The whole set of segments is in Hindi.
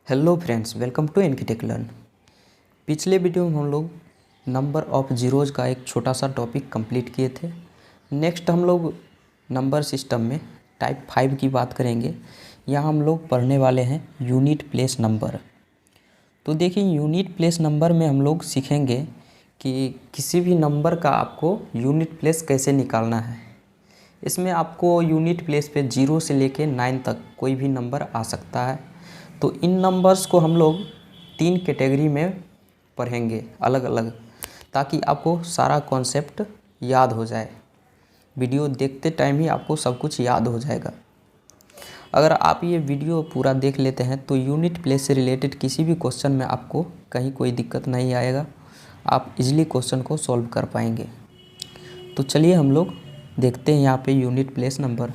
Hello friends, welcome to NK tech learn. पिछले वीडियो में हम लोग नंबर ऑफ जीरोज़ का एक छोटा सा टॉपिक कंप्लीट किए थे। नेक्स्ट हम लोग नंबर सिस्टम में टाइप 5 की बात करेंगे। यहाँ हम लोग पढ़ने वाले हैं यूनिट प्लेस नंबर। तो देखिए, यूनिट प्लेस नंबर में हम लोग सीखेंगे कि किसी भी नंबर का आपको यूनिट प्लेस कैसे निकालना है। इसमें आपको यूनिट प्लेस पे 0 से लेके 9 तक कोई भी नंबर आ सकता है। तो इन नंबर्स को हम लोग 3 कैटेगरी में पढ़ेंगे अलग अलग, ताकि आपको सारा कॉन्सेप्ट याद हो जाए। वीडियो देखते टाइम ही आपको सब कुछ याद हो जाएगा। अगर आप ये वीडियो पूरा देख लेते हैं तो यूनिट प्लेस से रिलेटेड किसी भी क्वेश्चन में आपको कहीं कोई दिक्कत नहीं आएगा। आप इजीली क्वेश्चन को सॉल्व कर पाएंगे। तो चलिए हम लोग देखते हैं यहाँ पे यूनिट प्लेस नंबर।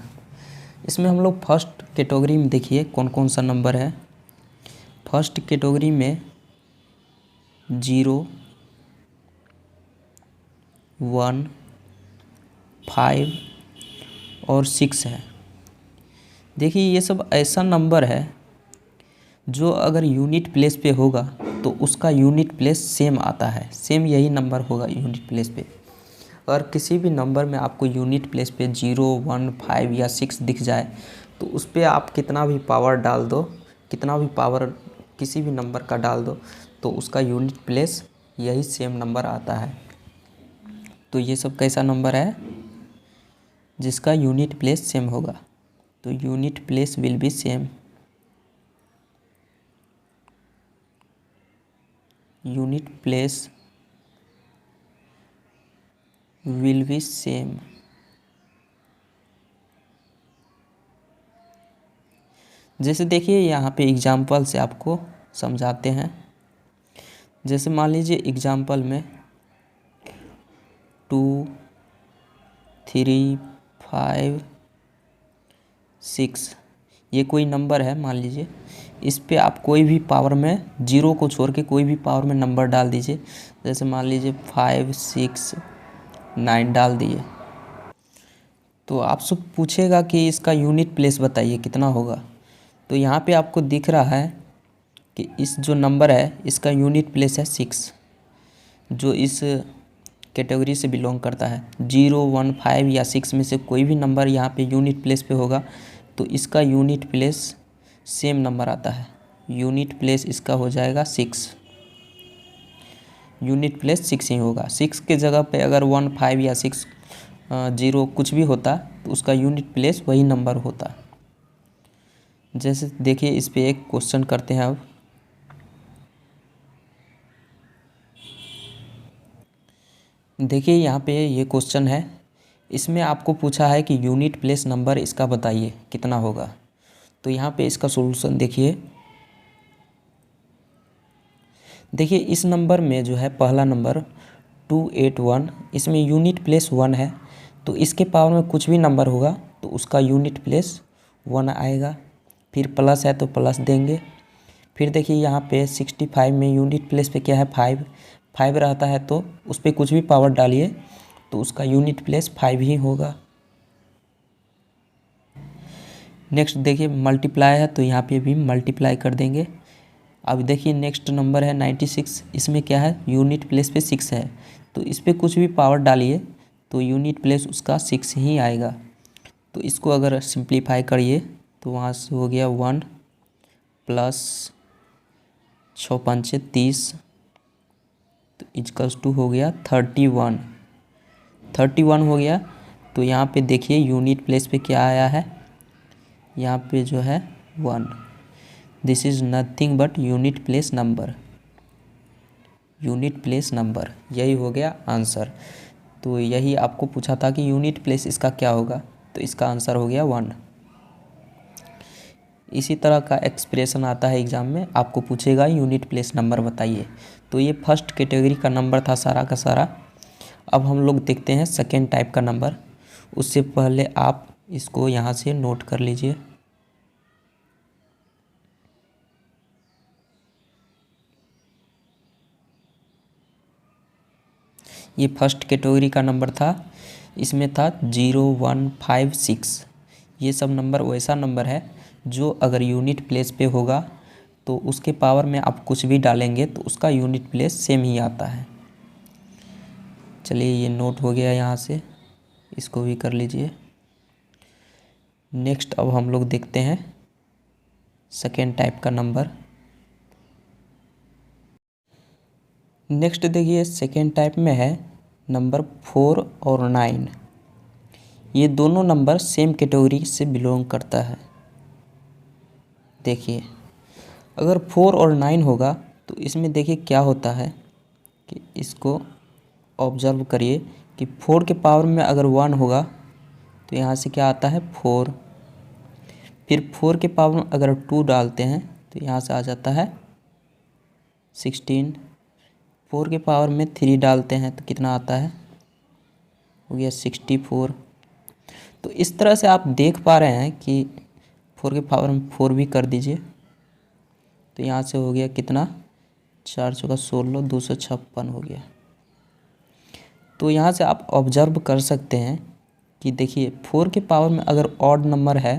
इसमें हम लोग फर्स्ट कैटेगरी में देखिए कौन कौन सा नंबर है। फर्स्ट कैटेगरी में 0, 1, 5 और 6 है। देखिए, ये सब ऐसा नंबर है जो अगर यूनिट प्लेस पे होगा तो उसका यूनिट प्लेस सेम आता है। सेम यही नंबर होगा यूनिट प्लेस पे। अगर किसी भी नंबर में आपको यूनिट प्लेस पे 0, 1, 5 या 6 दिख जाए तो उस पर आप कितना भी पावर डाल दो, कितना भी पावर किसी भी नंबर का डाल दो, तो उसका यूनिट प्लेस यही सेम नंबर आता है। तो ये सब कैसा नंबर है जिसका यूनिट प्लेस सेम होगा। तो unit place will be same. Unit place will be same. जैसे देखिए, यहाँ पे एग्जाम्पल से आपको समझाते हैं। जैसे मान लीजिए एग्जाम्पल में 2, 3, 5, 6 ये कोई नंबर है मान लीजिए। इस पे आप कोई भी पावर में 0 को छोड़ के कोई भी पावर में नंबर डाल दीजिए। जैसे मान लीजिए 5, 6, 9 डाल दिए। तो आपसे पूछेगा कि इसका यूनिट प्लेस बताइए कितना होगा। तो यहाँ पे आपको दिख रहा है कि इस जो नंबर है इसका यूनिट प्लेस है 6, जो इस कैटेगरी से बिलोंग करता है। 0, 1, 5 या 6 में से कोई भी नंबर यहाँ पे यूनिट प्लेस पे होगा तो इसका यूनिट प्लेस सेम नंबर आता है। यूनिट प्लेस इसका हो जाएगा 6। यूनिट प्लेस 6 ही होगा। 6 के जगह पे अगर 1, 5 या 6, 0 कुछ भी होता तो उसका यूनिट प्लेस वही नंबर होता। जैसे देखिए, इस पे एक क्वेश्चन करते हैं अब। देखिए यहाँ पे ये क्वेश्चन है। इसमें आपको पूछा है कि यूनिट प्लेस नंबर इसका बताइए कितना होगा। तो यहाँ पे इसका सॉल्यूशन देखिए। देखिए, इस नंबर में जो है पहला नंबर 281, इसमें यूनिट प्लेस 1 है। तो इसके पावर में कुछ भी नंबर होगा तो उसका यूनिट प्लेस 1 आएगा। फिर प्लस है तो प्लस देंगे। फिर देखिए यहाँ पे 65 में यूनिट प्लेस पे क्या है 5 रहता है, तो उस पर कुछ भी पावर डालिए तो उसका यूनिट प्लेस 5 ही होगा। नेक्स्ट देखिए मल्टीप्लाई है तो यहाँ पे भी मल्टीप्लाई कर देंगे। अब देखिए नेक्स्ट नंबर है 96। इसमें क्या है यूनिट प्लेस पे 6 है, तो इस पर कुछ भी पावर डालिए तो यूनिट प्लेस उसका 6 ही आएगा। तो इसको अगर सिंप्लीफाई करिए तो वहाँ से हो गया 1 प्लस 6 5 30, तो इक्वल्स टू हो गया 31 हो गया। तो यहाँ पे देखिए यूनिट प्लेस पे क्या आया है, यहाँ पे जो है 1। This is nothing but unit place number. Unit place number यही हो गया आंसर। तो यही आपको पूछा था कि यूनिट प्लेस इसका क्या होगा, तो इसका आंसर हो गया 1। इसी तरह का एक्सप्रेशन आता है एग्ज़ाम में, आपको पूछेगा यूनिट प्लेस नंबर बताइए। तो ये फर्स्ट कैटेगरी का नंबर था सारा का सारा। अब हम लोग देखते हैं सेकेंड टाइप का नंबर। उससे पहले आप इसको यहाँ से नोट कर लीजिए। ये फर्स्ट कैटेगरी का नंबर था। इसमें था 0, 1, 5, 6। ये सब नंबर वैसा नंबर है जो अगर यूनिट प्लेस पे होगा तो उसके पावर में आप कुछ भी डालेंगे तो उसका यूनिट प्लेस सेम ही आता है। चलिए ये नोट हो गया यहाँ से, इसको भी कर लीजिए। नेक्स्ट अब हम लोग देखते हैं सेकेंड टाइप का नंबर। नेक्स्ट देखिए सेकेंड टाइप में है नंबर 4 और 9। ये दोनों नंबर सेम कैटेगरी से बिलोंग करता है। देखिए अगर 4 और 9 होगा तो इसमें देखिए क्या होता है कि इसको ऑब्जर्व करिए कि 4 के पावर में अगर 1 होगा तो यहाँ से क्या आता है 4। फिर 4 के पावर में अगर 2 डालते हैं तो यहाँ से आ जाता है 16। 4 के पावर में 3 डालते हैं तो कितना आता है, हो गया 64। तो इस तरह से आप देख पा रहे हैं कि 4 के पावर में 4 भी कर दीजिए तो यहाँ से हो गया कितना, 4 चौका 16, 256 हो गया। तो यहाँ से आप ऑब्जर्व कर सकते हैं कि देखिए 4 के पावर में अगर ऑड नंबर है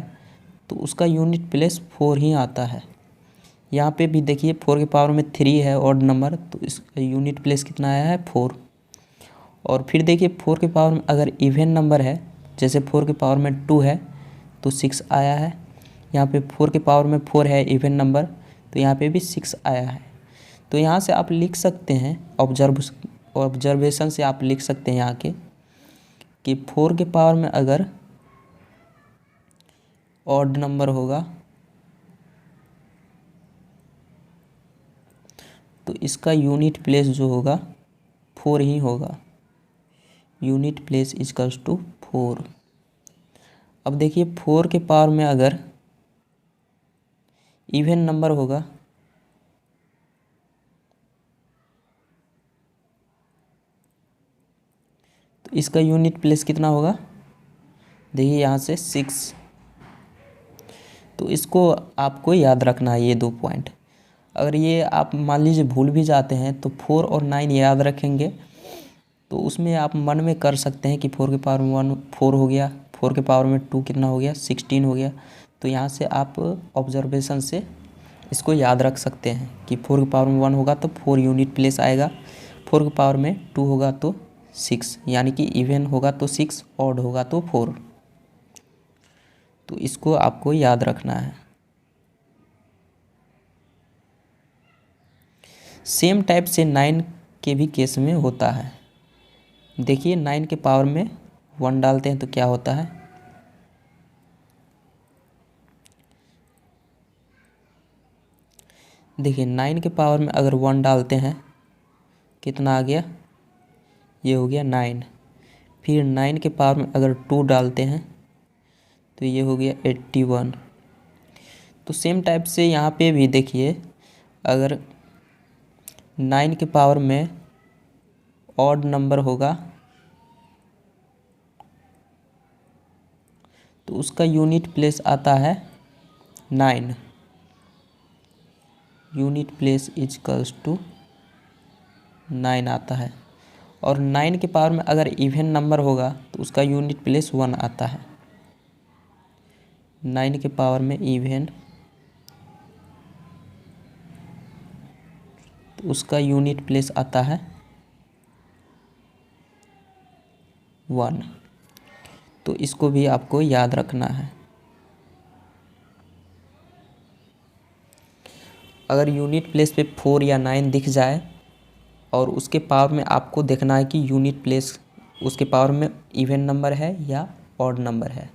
तो उसका यूनिट प्लेस 4 ही आता है। यहाँ पे भी देखिए 4 के पावर में 3 है ऑड नंबर, तो इसका यूनिट प्लेस कितना आया है 4। और फिर देखिए 4 के पावर में अगर इवन नंबर है, जैसे 4 के पावर में 2 है तो 6 आया है। यहाँ पे 4 के पावर में 4 है इवन नंबर, तो यहाँ पे भी 6 आया है। तो यहाँ से आप लिख सकते हैं, ऑब्जर्वेशन से आप लिख सकते हैं यहाँ के कि 4 के पावर में अगर ऑड नंबर होगा तो इसका यूनिट प्लेस जो होगा 4 ही होगा। Unit place equals to 4। अब देखिए 4 के पावर में अगर इवन नंबर होगा तो इसका यूनिट प्लेस कितना होगा, देखिए यहाँ से 6। तो इसको आपको याद रखना है ये 2 पॉइंट। अगर ये आप मान लीजिए भूल भी जाते हैं तो 4 और 9 याद रखेंगे तो उसमें आप मन में कर सकते हैं कि 4 के पावर में 1 4 हो गया, 4 के पावर में 2 कितना हो गया 16 हो गया। तो यहाँ से आप ऑब्जर्वेशन से इसको याद रख सकते हैं कि 4 के पावर में 1 होगा तो 4 यूनिट प्लेस आएगा, 4 के पावर में 2 होगा तो 6, यानी कि इवन होगा तो 6, ऑड होगा तो 4। तो इसको आपको याद रखना है। सेम टाइप से 9 के भी केस में होता है। देखिए 9 के पावर में 1 डालते हैं तो क्या होता है, देखिए 9 के पावर में अगर 1 डालते हैं कितना आ गया, ये हो गया 9। फिर 9 के पावर में अगर 2 डालते हैं तो ये हो गया 81। तो सेम टाइप से यहाँ पे भी देखिए अगर 9 के पावर में ऑड नंबर होगा तो उसका यूनिट प्लेस आता है 9। यूनिट प्लेस इक्वल्स टू 9 आता है। और 9 के पावर में अगर इवन नंबर होगा तो उसका यूनिट प्लेस 1 आता है। 9 के पावर में इवन तो उसका यूनिट प्लेस आता है 1। तो इसको भी आपको याद रखना है। अगर यूनिट प्लेस पे 4 या 9 दिख जाए और उसके पावर में आपको देखना है कि यूनिट प्लेस उसके पावर में इवन नंबर है या ऑड नंबर है,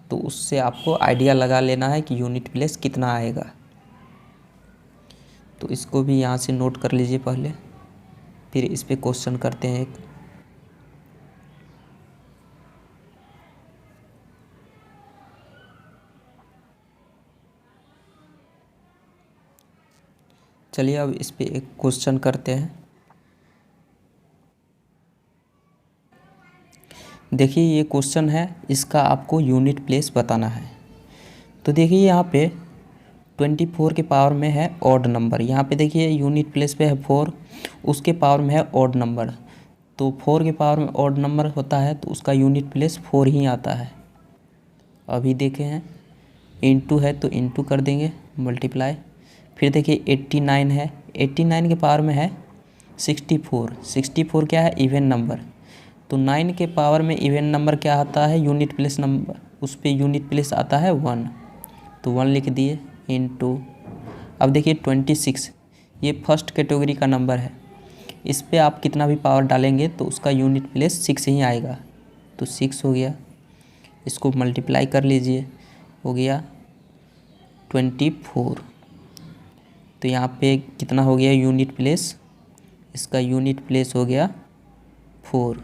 तो उससे आपको आइडिया लगा लेना है कि यूनिट प्लेस कितना आएगा। तो इसको भी यहाँ से नोट कर लीजिए पहले, फिर इस पे क्वेश्चन करते हैं एक। चलिए अब इस पे एक क्वेश्चन करते हैं। देखिए ये क्वेश्चन है, इसका आपको यूनिट प्लेस बताना है। तो देखिए यहाँ पे 24 के पावर में है ऑड नंबर, यहाँ पे देखिए यूनिट प्लेस पे है 4, उसके पावर में है ऑड नंबर। तो 4 के पावर में ऑड नंबर होता है तो उसका यूनिट प्लेस 4 ही आता है। अभी देखे हैं इंटू है तो इंटू कर देंगे, मल्टीप्लाई, फिर देखिए 89 है, 89 के पावर में है 64, 64 क्या है इवन नंबर, तो 9 के पावर में इवन नंबर क्या आता है यूनिट प्लेस नंबर, उस पर यूनिट प्लेस आता है 1, तो 1 लिख दिए इनटू। अब देखिए 26, ये फर्स्ट कैटेगरी का नंबर है, इस पे आप कितना भी पावर डालेंगे तो उसका यूनिट प्लेस 6 ही आएगा, तो 6 हो गया। इसको मल्टीप्लाई कर लीजिए, हो गया 24। तो यहाँ पे कितना हो गया यूनिट प्लेस, इसका यूनिट प्लेस हो गया 4,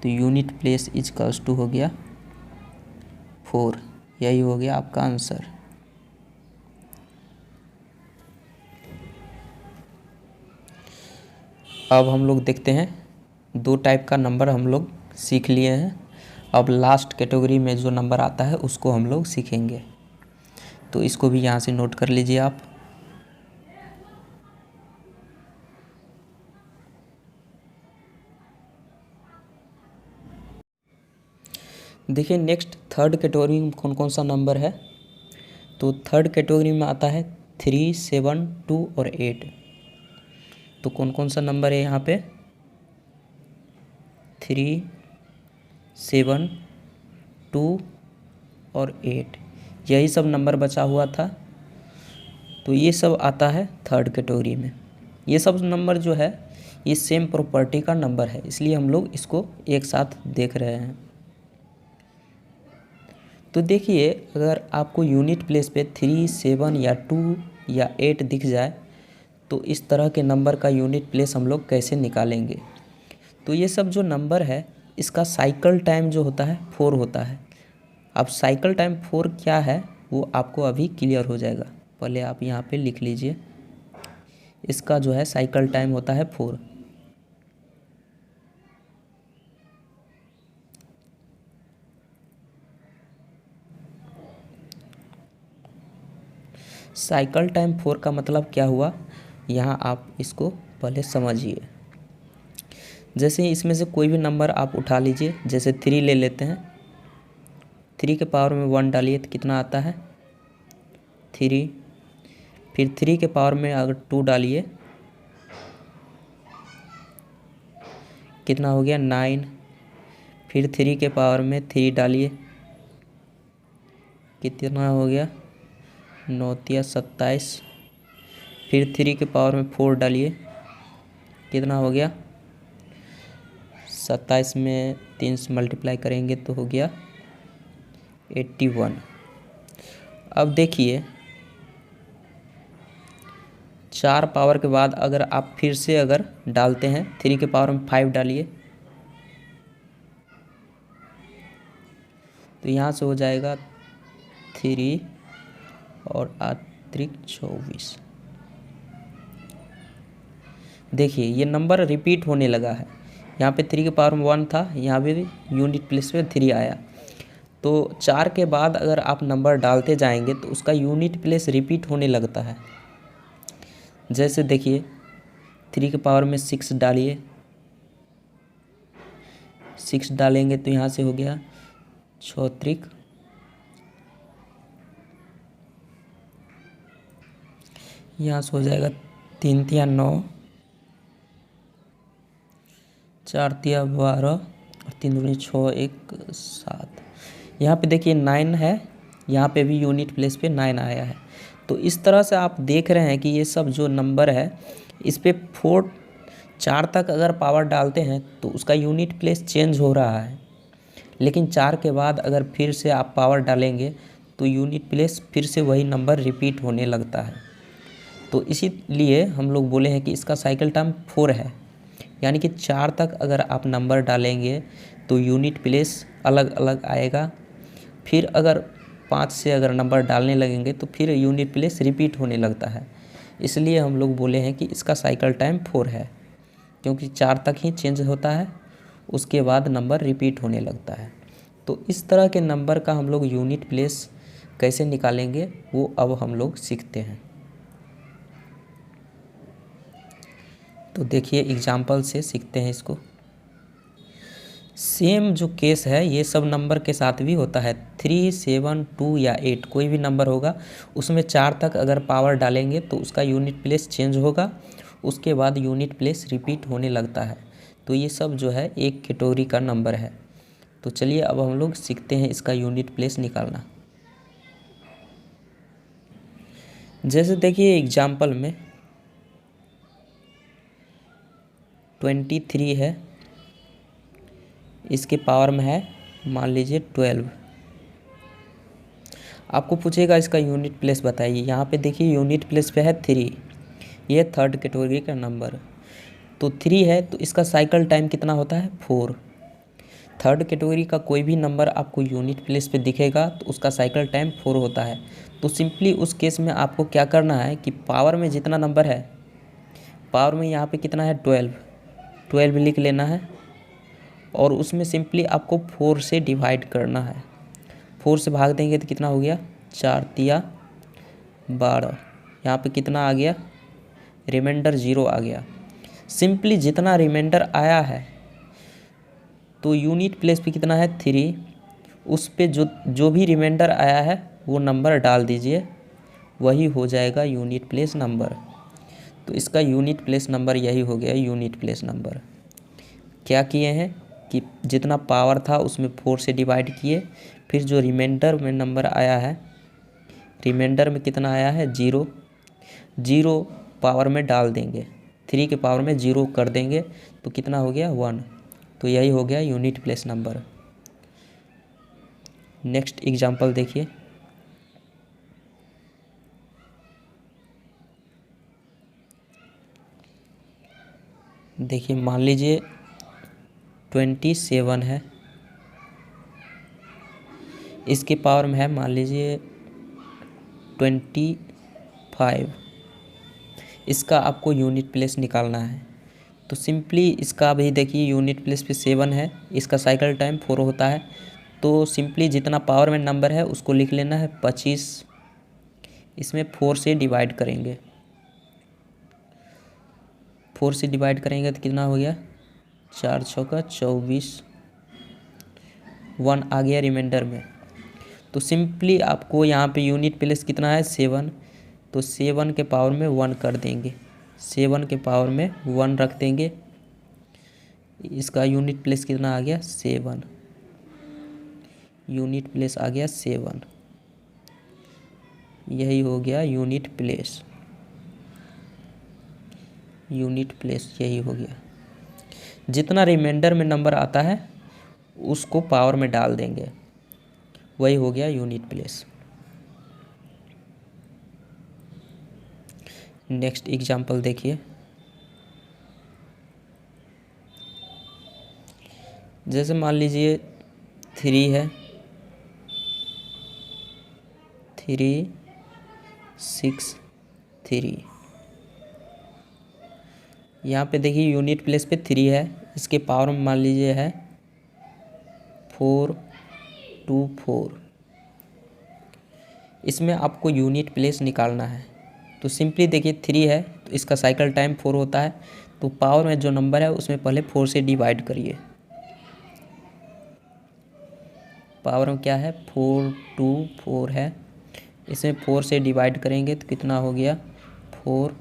तो यूनिट प्लेस इजकल्स टू हो गया 4। यही हो गया आपका आंसर। अब हम लोग देखते हैं, 2 टाइप का नंबर हम लोग सीख लिए हैं। अब लास्ट कैटेगरी में जो नंबर आता है उसको हम लोग सीखेंगे, तो इसको भी यहाँ से नोट कर लीजिए आप। देखिए नेक्स्ट थर्ड कैटेगरी में कौन कौन सा नंबर है, तो थर्ड कैटेगरी में आता है 3, 7, 2 और 8। तो कौन कौन सा नंबर है यहाँ पे, 3, 7, 2 और 8, यही सब नंबर बचा हुआ था। तो ये सब आता है थर्ड कैटेगरी में। ये सब नंबर जो है ये सेम प्रॉपर्टी का नंबर है, इसलिए हम लोग इसको एक साथ देख रहे हैं। तो देखिए अगर आपको यूनिट प्लेस पे 3, 7 या 2 या 8 दिख जाए तो इस तरह के नंबर का यूनिट प्लेस हम लोग कैसे निकालेंगे। तो ये सब जो नंबर है इसका साइकिल टाइम जो होता है 4 होता है। अब साइकिल टाइम 4 क्या है वो आपको अभी क्लियर हो जाएगा, पहले आप यहाँ पे लिख लीजिए। इसका जो है साइकिल टाइम होता है 4। साइकिल टाइम 4 का मतलब क्या हुआ, यहाँ आप इसको पहले समझिए। जैसे इसमें से कोई भी नंबर आप उठा लीजिए, जैसे 3 ले लेते हैं, 3 के पावर में 1 डालिए तो कितना आता है 3, फिर 3 के पावर में अगर 2 डालिए कितना हो गया 9, फिर 3 के पावर में 3 डालिए कितना हो गया 9 या 27, फिर 3 के पावर में 4 डालिए कितना हो गया 27 में 3 से मल्टीप्लाई करेंगे तो हो गया 81। अब देखिए 4 पावर के बाद अगर आप फिर से अगर डालते हैं 3 के पावर में 5 डालिए तो यहाँ से हो जाएगा 3 और अतिरिक्त 24। देखिए ये नंबर रिपीट होने लगा है, यहाँ पे 3 के पावर में 1 था, यहाँ पे भी यूनिट प्लेस पे 3 आया। तो 4 के बाद अगर आप नंबर डालते जाएंगे तो उसका यूनिट प्लेस रिपीट होने लगता है। जैसे देखिए 3 के पावर में 6 डालिए, 6 डालेंगे तो यहाँ से हो गया 6 यहाँ से हो जाएगा 3 तिया 9, 4 तिया 12 और 3 दूनी 6, 1 7। यहाँ पे देखिए 9 है, यहाँ पे भी यूनिट प्लेस पे 9 आया है। तो इस तरह से आप देख रहे हैं कि ये सब जो नंबर है इस पे 4 तक अगर पावर डालते हैं तो उसका यूनिट प्लेस चेंज हो रहा है, लेकिन 4 के बाद अगर फिर से आप पावर डालेंगे तो यूनिट प्लेस फिर से वही नंबर रिपीट होने लगता है। तो इसीलिए हम लोग बोले हैं कि इसका साइकिल टाइम 4 है, यानी कि 4 तक अगर आप नंबर डालेंगे तो यूनिट प्लेस अलग अलग आएगा। फिर अगर 5 से अगर नंबर डालने लगेंगे तो फिर यूनिट प्लेस रिपीट होने लगता है। इसलिए हम लोग बोले हैं कि इसका साइकिल टाइम 4 है, क्योंकि 4 तक ही चेंज होता है, उसके बाद नंबर रिपीट होने लगता है। तो इस तरह के नंबर का हम लोग यूनिट प्लेस कैसे निकालेंगे वो अब हम लोग सीखते हैं। तो देखिए एग्जाम्पल से सीखते हैं इसको। सेम जो केस है ये सब नंबर के साथ भी होता है। 3, 7, 2 या 8 कोई भी नंबर होगा उसमें 4 तक अगर पावर डालेंगे तो उसका यूनिट प्लेस चेंज होगा, उसके बाद यूनिट प्लेस रिपीट होने लगता है। तो ये सब जो है एक कैटेगरी का नंबर है। तो चलिए अब हम लोग सीखते हैं इसका यूनिट प्लेस निकालना। जैसे देखिए एग्जाम्पल में 23 है, इसके पावर में है मान लीजिए 12। आपको पूछेगा इसका यूनिट प्लेस बताइए। यहाँ पे देखिए यूनिट प्लेस पे है 3, ये थर्ड कैटेगरी का नंबर। तो 3 है तो इसका साइकिल टाइम कितना होता है 4। थर्ड कैटेगरी का कोई भी नंबर आपको यूनिट प्लेस पे दिखेगा तो उसका साइकिल टाइम 4 होता है। तो सिंपली उस केस में आपको क्या करना है कि पावर में जितना नंबर है, पावर में यहाँ पे कितना है 12 लिख लेना है और उसमें सिंपली आपको 4 से डिवाइड करना है। 4 से भाग देंगे तो कितना हो गया 4 तिया 12। यहाँ पे कितना आ गया रिमाइंडर 0 आ गया। सिंपली जितना रिमाइंडर आया है तो यूनिट प्लेस पे कितना है 3, उस पे जो भी रिमाइंडर आया है वो नंबर डाल दीजिए, वही हो जाएगा यूनिट प्लेस नंबर। तो इसका यूनिट प्लेस नंबर यही हो गया यूनिट प्लेस नंबर। क्या किए हैं कि जितना पावर था उसमें 4 से डिवाइड किए, फिर जो रिमाइंडर में नंबर आया है, रिमाइंडर में कितना आया है 0 पावर में डाल देंगे, 3 के पावर में 0 कर देंगे तो कितना हो गया 1। तो यही हो गया unit place number. Next example देखिए। देखिए मान लीजिए 27 है, इसके पावर में है मान लीजिए 25। इसका आपको यूनिट प्लेस निकालना है। तो सिंपली इसका अभी देखिए यूनिट प्लेस पे 7 है, इसका साइकिल टाइम 4 होता है। तो सिंपली जितना पावर में नंबर है उसको लिख लेना है 25, इसमें 4 से डिवाइड करेंगे। 4 से डिवाइड करेंगे तो कितना हो गया 4 चौका 24, 1 आ गया रिमाइंडर में। तो सिंपली आपको यहाँ पे यूनिट प्लेस कितना है 7, तो 7 के पावर में 1 कर देंगे, 7 के पावर में 1 रख देंगे। इसका यूनिट प्लेस कितना आ गया 7, यूनिट प्लेस आ गया 7। यही हो गया यूनिट प्लेस, यूनिट प्लेस यही हो गया। जितना रिमाइंडर में नंबर आता है उसको पावर में डाल देंगे, वही हो गया यूनिट प्लेस। नेक्स्ट एग्जांपल देखिए। जैसे मान लीजिए 3 है, 3, 6, 3। यहाँ पे देखिए यूनिट प्लेस पे 3 है, इसके पावर में मान लीजिए है 4, 2, 4। इसमें आपको यूनिट प्लेस निकालना है। तो सिंपली देखिए 3 है तो इसका साइकिल टाइम 4 होता है। तो पावर में जो नंबर है उसमें पहले 4 से डिवाइड करिए। पावर में क्या है 4, 2, 4 है, इसमें 4 से डिवाइड करेंगे तो कितना हो गया 4,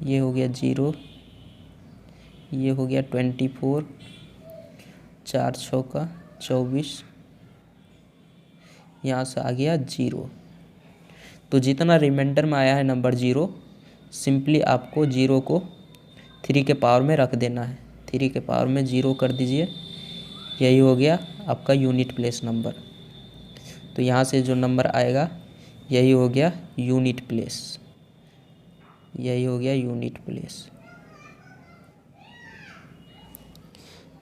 ये हो गया 0, ये हो गया 24, 4 चौका 24, यहाँ से आ गया 0। तो जितना रिमाइंडर में आया है नंबर 0, सिंपली आपको 0 को 3 के पावर में रख देना है, 3 के पावर में 0 कर दीजिए। यही हो गया आपका यूनिट प्लेस नंबर। तो यहाँ से जो नंबर आएगा यही हो गया यूनिट प्लेस, यही हो गया यूनिट प्लेस।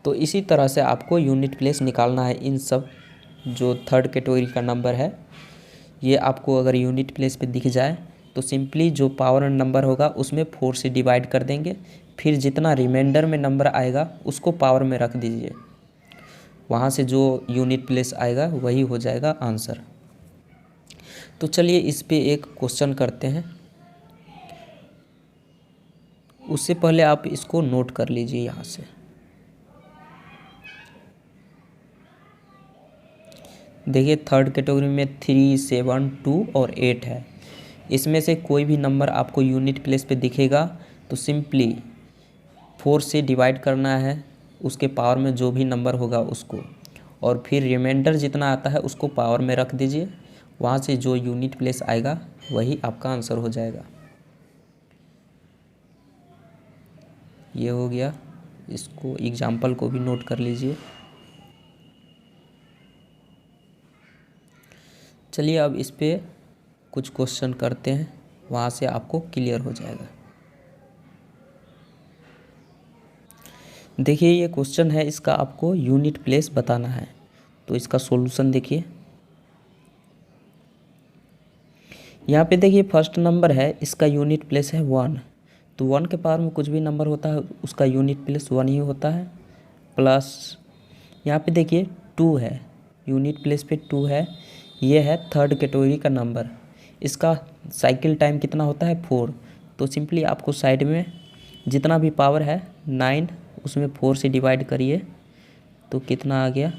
तो इसी तरह से आपको यूनिट प्लेस निकालना है। इन सब जो थर्ड कैटेगरी का नंबर है ये आपको अगर यूनिट प्लेस पे दिख जाए तो सिंपली जो पावर नंबर होगा उसमें 4 से डिवाइड कर देंगे, फिर जितना रिमाइंडर में नंबर आएगा उसको पावर में रख दीजिए, वहाँ से जो यूनिट प्लेस आएगा वही हो जाएगा आंसर। तो चलिए इस पे एक क्वेश्चन करते हैं। उससे पहले आप इसको नोट कर लीजिए यहाँ से। देखिए थर्ड कैटेगरी में 3, 7, 2 और 8 है। इसमें से कोई भी नंबर आपको यूनिट प्लेस पे दिखेगा तो सिंपली 4 से डिवाइड करना है, उसके पावर में जो भी नंबर होगा उसको, और फिर रिमाइंडर जितना आता है उसको पावर में रख दीजिए। वहाँ से जो यूनिट प्लेस आएगा वही आपका आंसर हो जाएगा। ये हो गया, इसको एग्जाम्पल को भी नोट कर लीजिए। चलिए अब इस पे कुछ क्वेश्चन करते हैं, वहाँ से आपको क्लियर हो जाएगा। देखिए ये क्वेश्चन है, इसका आपको यूनिट प्लेस बताना है। तो इसका सॉल्यूशन देखिए, यहाँ पे देखिए फर्स्ट नंबर है, इसका यूनिट प्लेस है 1। तो 1 के पावर में कुछ भी नंबर होता है उसका यूनिट प्लेस 1 ही होता है। प्लस यहाँ पे देखिए 2 है, यूनिट प्लेस पे 2 है, ये है थर्ड कैटेगरी का नंबर। इसका साइकिल टाइम कितना होता है 4। तो सिंपली आपको साइड में जितना भी पावर है 9 उसमें 4 से डिवाइड करिए तो कितना आ गया,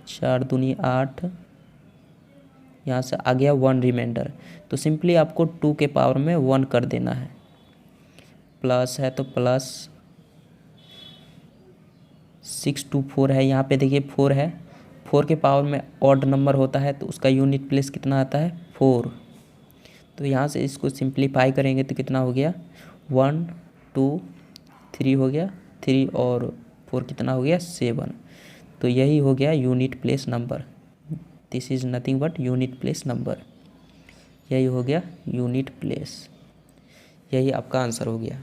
4 दूनी 8, यहाँ से आ गया 1 रिमाइंडर। तो सिंपली आपको 2 के पावर में 1 कर देना है। प्लस है तो प्लस 6 2 4 है, यहाँ पे देखिए 4 है, 4 के पावर में ऑड नंबर होता है तो उसका यूनिट प्लेस कितना आता है 4। तो यहाँ से इसको सिंप्लीफाई करेंगे तो कितना हो गया 1 2 3 हो गया, 3 और 4 कितना हो गया 7। तो यही हो गया unit place number. This is nothing but unit place number. यही हो गया यूनिट प्लेस, यही आपका आंसर हो गया।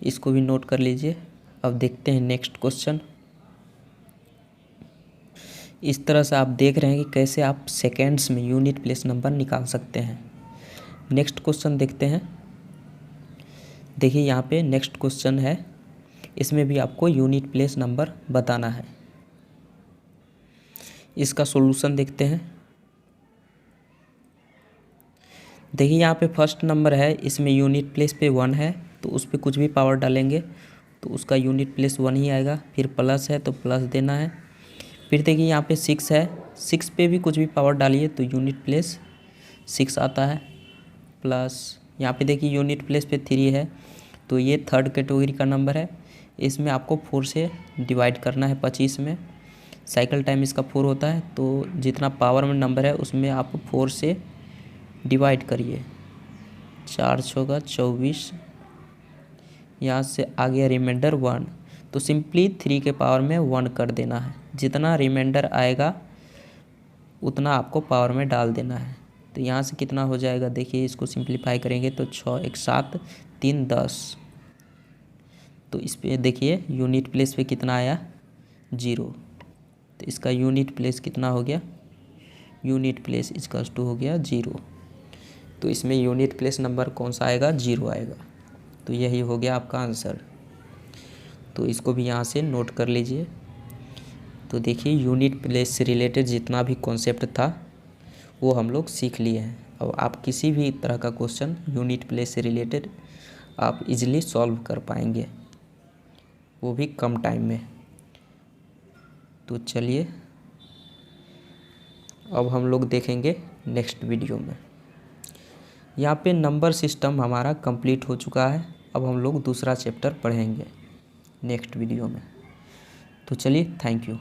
इसको भी नोट कर लीजिए। अब देखते हैं नेक्स्ट क्वेश्चन। इस तरह से आप देख रहे हैं कि कैसे आप सेकेंड्स में यूनिट प्लेस नंबर निकाल सकते हैं। नेक्स्ट क्वेश्चन देखते हैं। देखिए यहाँ पे नेक्स्ट क्वेश्चन है, इसमें भी आपको यूनिट प्लेस नंबर बताना है। इसका सॉल्यूशन देखते हैं। देखिए यहाँ पे फर्स्ट नंबर है, इसमें यूनिट प्लेस पे 1 है तो उस पर कुछ भी पावर डालेंगे तो उसका यूनिट प्लेस 1 ही आएगा। फिर प्लस है तो प्लस देना है। फिर देखिए यहाँ पे 6 है, 6 पे भी कुछ भी पावर डालिए तो यूनिट प्लेस 6 आता है। प्लस यहाँ पे देखिए यूनिट प्लेस पे 3 है तो ये थर्ड कैटेगरी का नंबर है, इसमें आपको 4 से डिवाइड करना है 25 में। साइकिल टाइम इसका 4 होता है तो जितना पावर में नंबर है उसमें आप 4 से डिवाइड करिए, 4 6 24, यहाँ से आ गया रिमाइंडर 1। तो सिंपली 3 के पावर में 1 कर देना है, जितना रिमाइंडर आएगा उतना आपको पावर में डाल देना है। तो यहाँ से कितना हो जाएगा, देखिए इसको सिंप्लीफाई करेंगे तो 6 1 7 3 10। तो इस पे देखिए यूनिट प्लेस पे कितना आया 0। तो इसका यूनिट प्लेस कितना हो गया, यूनिट प्लेस इसका टू हो गया 0। तो इसमें यूनिट प्लेस नंबर कौन सा आएगा 0 आएगा। तो यही हो गया आपका आंसर। तो इसको भी यहाँ से नोट कर लीजिए। तो देखिए यूनिट प्लेस से रिलेटेड जितना भी कॉन्सेप्ट था वो हम लोग सीख लिए हैं। अब आप किसी भी तरह का क्वेश्चन यूनिट प्लेस से रिलेटेड आप इजीली सॉल्व कर पाएंगे, वो भी कम टाइम में। तो चलिए अब हम लोग देखेंगे नेक्स्ट वीडियो में। यहाँ पे नंबर सिस्टम हमारा कंप्लीट हो चुका है। अब हम लोग दूसरा चैप्टर पढ़ेंगे नेक्स्ट वीडियो में। तो चलिए, थैंक यू।